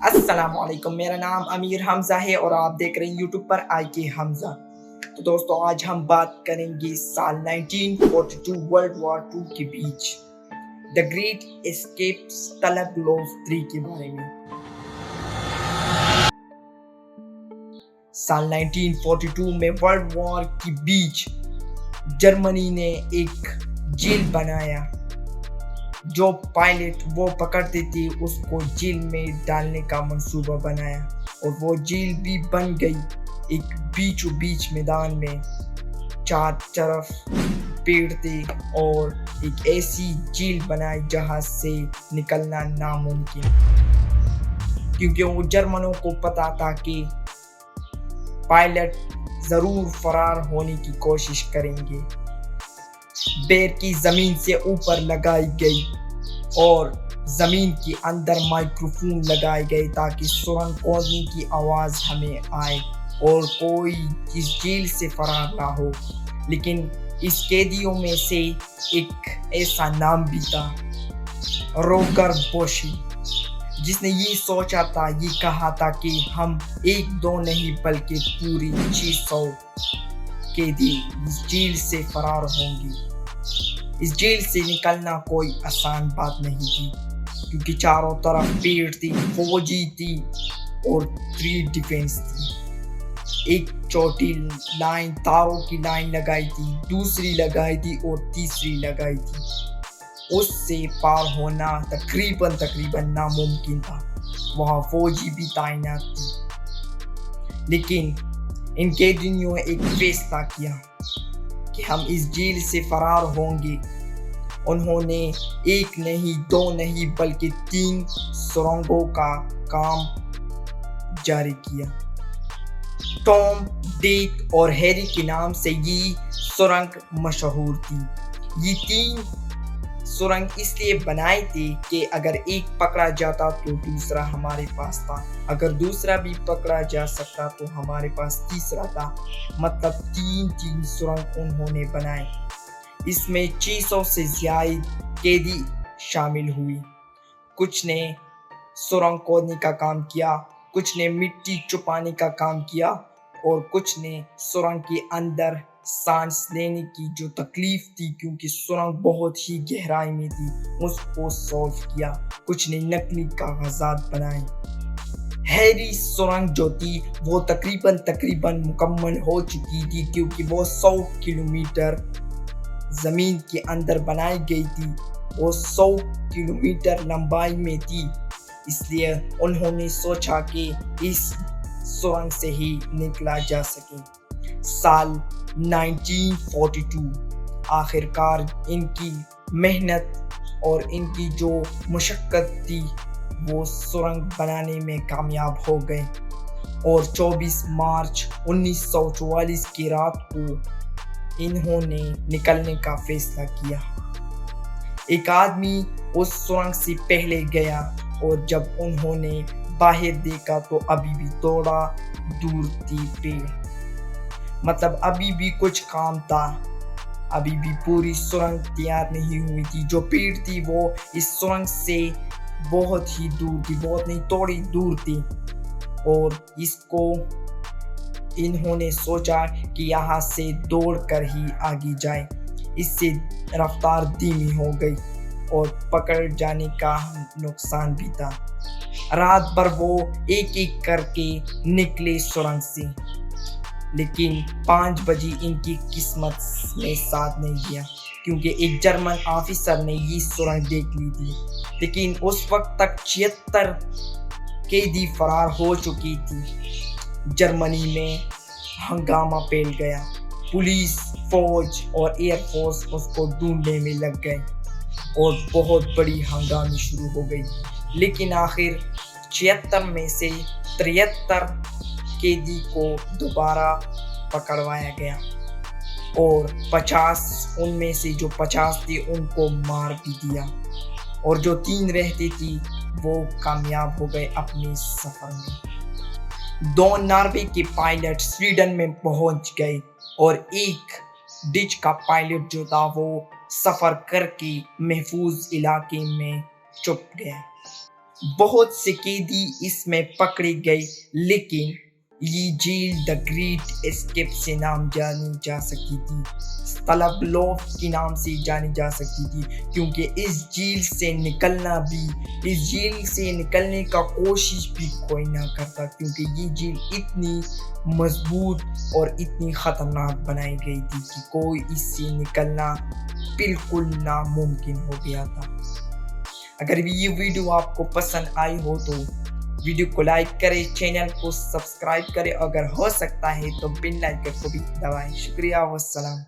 السلام علیکم، میرا نام امیر حمزہ ہے اور آپ دیکھ رہے ہیں یوٹیوب پر آئی کے حمزہ۔ تو دوستو آج ہم بات کریں گے سال 1942 ورلڈ وار 2 کے بیچ دا گریٹ اسکیپس طلب گلوف 3 کے بارے میں۔ سال 1942 میں ورلڈ وار کے بیچ جرمنی نے ایک جیل بنایا۔ جو پائلٹ وہ پکڑتے تھے اس کو جیل میں ڈالنے کا منصوبہ بنایا اور وہ جیل بھی بن گئی ایک بیچوں بیچ میدان میں۔ چار طرف پیڑ تھے اور ایک ایسی جیل بنائی جہاں سے نکلنا ناممکن، کیونکہ وہ جرمنوں کو پتا تھا کہ پائلٹ ضرور فرار ہونے کی کوشش کریں گے۔ بیر کی زمین سے اوپر لگائی گئی اور زمین کے اندر مائکروفون لگائے گئے تاکہ سرنگ کھودنے کی آواز ہمیں آئے اور کوئی اس جیل سے فرار نہ ہو۔ لیکن اس قیدیوں میں سے ایک ایسا نام بھی تھا، روگر بوشی، جس نے یہ سوچا تھا، یہ کہا تھا کہ ہم ایک دو نہیں بلکہ پوری 600 قیدی اس جیل سے فرار ہوں گے۔ اس جیل سے نکلنا کوئی آسان بات نہیں تھی، کیونکہ چاروں طرف پیڑ تھی، فوجی تھی اور 3 ڈیفنس تھی۔ ایک چھوٹی لائن، تاروں کی لائن لگائی تھی، دوسری لگائی تھی اور تیسری لگائی تھی۔ اس سے پار ہونا تقریباً ناممکن تھا۔ وہاں فوجی بھی تعینات تھی، لیکن ان قیدیوں نے ایک فیصلہ کیا کہ ہم اس جیل سے فرار ہوں گے۔ انہوں نے ایک نہیں، دو نہیں بلکہ 3 سرنگوں کا کام جاری کیا۔ ٹام، ڈیک اور ہیری کے نام سے یہ سرنگ مشہور تھی۔ یہ 3 سرنگ اس لیے بنائے تھے کہ اگر ایک پکڑا جاتا تو دوسرا ہمارے پاس تھا، اگر دوسرا بھی پکڑا جا سکتا تو ہمارے پاس تیسرا تھا۔ مطلب 3 سرنگ انہوں نے بنائے۔ اس میں 600 سے زیادہ قیدی شامل ہوئی۔ کچھ نے سرنگ کھودنے کا کام کیا، کچھ نے مٹی چھپانے کا کام کیا اور کچھ نے سرنگ کے اندر سانس لینے کی جو تکلیف تھی، کیونکہ سرنگ بہت ہی گہرائی میں تھی، اس کو سولو کیا۔ کچھ نے نکلی کاغذات بنائے۔ ہیری سرنگ جو تھی وہ تقریباً مکمل ہو چکی تھی، کیونکہ وہ 100 کلومیٹر زمین کے اندر بنائی گئی تھی۔ وہ 100 کلومیٹر لمبائی میں تھی، اس لیے انہوں نے سوچا کہ اس سرنگ سے ہی نکلا جا سکے۔ سال 1942 آخر کار ان کی محنت اور ان کی جو مشقت تھی وہ سرنگ بنانے میں کامیاب ہو گئے، اور 24 مارچ 1944 کی رات کو انہوں نے نکلنے کا فیصلہ کیا۔ ایک آدمی اس سرنگ سے پہلے گیا اور جب انہوں نے باہر دیکھا تو ابھی بھی تھوڑا دور تھی پیڑ، مطلب ابھی بھی کچھ کام تھا، ابھی بھی پوری سرنگ تیار نہیں ہوئی تھی۔ جو پیڑ تھی وہ اس سرنگ سے بہت ہی دور تھی، بہت نہیں تھوڑی دور تھی، اور اس کو انہوں نے سوچا کہ یہاں سے دوڑ کر ہی آگے جائے۔ اس سے رفتار دھیمی ہو گئی اور پکڑ جانے کا نقصان بھی تھا۔ رات بھر وہ ایک ایک کر کے نکلے سرنگ سے، لیکن 5 بجے ان کی قسمت نے ساتھ نہیں دیا، کیونکہ ایک جرمن آفیسر نے یہ سرنگ دیکھ لی تھی، لیکن اس وقت تک 76 قیدی فرار ہو چکی تھی۔ جرمنی میں ہنگامہ پھیل گیا، پولیس، فوج اور ایئر فورس اس کو ڈھونڈنے میں لگ گئے اور بہت بڑی ہنگامی شروع ہو گئی۔ لیکن آخر 76 میں سے 73 قیدی کو دوبارہ پکڑوایا گیا اور 50 ان میں سے جو 50 تھے ان کو مار بھی دیا، اور جو 3 رہتے تھے وہ کامیاب ہو گئے اپنے سفر میں۔ 2 ناروے کے پائلٹ سویڈن میں پہنچ گئے اور ایک ڈچ کا پائلٹ جو تھا وہ سفر کر کے محفوظ علاقے میں چھپ گیا۔ بہت سے قیدی اس میں پکڑے گئے، لیکن یہ جیل دا گریٹ اسکیپ سے نام جانی جا سکتی تھی، طلب لوف کے نام سے جانی جا سکتی تھی، کیونکہ اس جیل سے نکلنے کا کوشش بھی کوئی نہ کرتا، کیونکہ یہ جیل اتنی مضبوط اور اتنی خطرناک بنائی گئی تھی کہ کوئی اس سے نکلنا بالکل ناممکن ہو گیا تھا۔ اگر یہ ویڈیو آپ کو پسند آئی ہو تو ویڈیو کو لائک کریں، چینل کو سبسکرائب کریں، اگر ہو سکتا ہے تو بل آئیکن کو بھی دبائیں۔ شکریہ والسلام۔